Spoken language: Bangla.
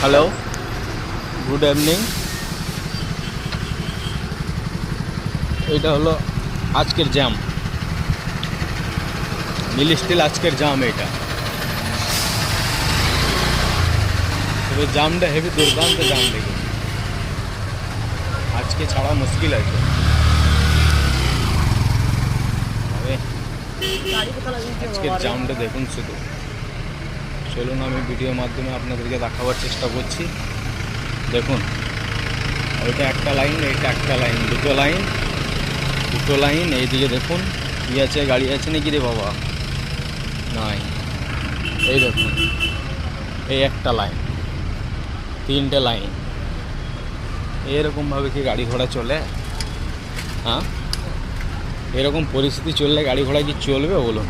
Hello, good evening. এটা হলো আজকের জ্যাম, নীল স্টিল আজকের জাম। এটা তবে জামটা হেভি দুর্দান্ত জাম, দেখুন আজকে ছাড়া মুশকিল আছে। আজকের জামটা দেখুন শুধু। চলুন আমি ভিডিওর মাধ্যমে আপনাদেরকে দেখাবার চেষ্টা করছি। দেখুন, ওইটা একটা লাইন, এইটা একটা লাইন, দুটো লাইন। এইদিকে দেখুন কি আছে, গাড়ি আছে নাকি রে বাবা? নাই। এই দেখুন, এই একটা লাইন, তিনটে লাইন। এরকমভাবে কি গাড়ি ঘোড়া চলে? হ্যাঁ, এরকম পরিস্থিতি চললে গাড়ি ঘোড়া কি চলবে বলুন?